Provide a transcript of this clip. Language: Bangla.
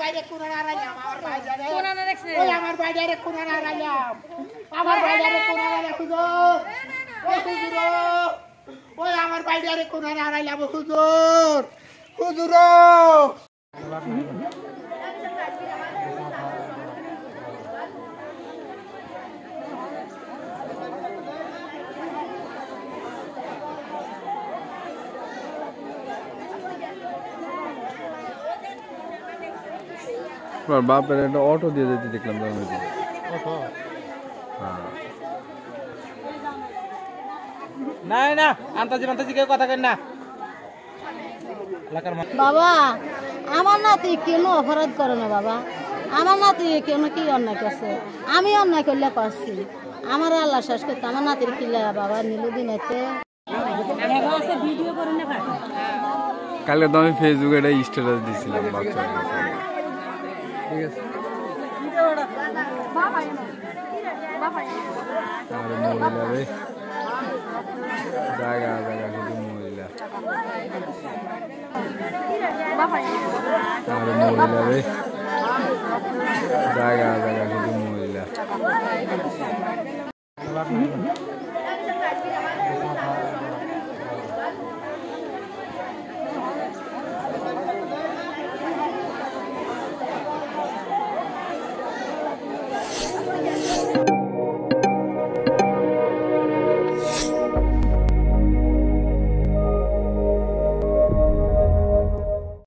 বাইরে কোনা হারাইলাম আমার বাইরে কোনা না দেখছে ওই আমার বাইরে কোনা হারাইলাম আমার বাইরে কোনা হারাইলাম হুজুর ওই হুজুর ওই আমার বাইরে কোনা হারাইলাম হুজুর হুজুর বাপের একটা অটো দিয়ে যেতে দেখলাম অটো না না আন্তাজি মান্তাজি কেউ কথা কেন না বাবা আমার নাতি কেন অপরাধ করে না বাবা আমার নাতি কেন কি অন্যায় করছে আমি অন্যায় করলে করছি আমার আল্লাহ শেষ করতে আমার নাতির কিলা বাবা নিলু দিনেতে কালকে তো আমি ফেসবুকে একটা স্ট্যাটাস দিয়েছিলাম বাচ্চা ঠিক আছে আর মহিলা রে জায়গা জায়গা শুধু মহিলা আর মহিলা রে জায়গা জায়গা শুধু মহিলা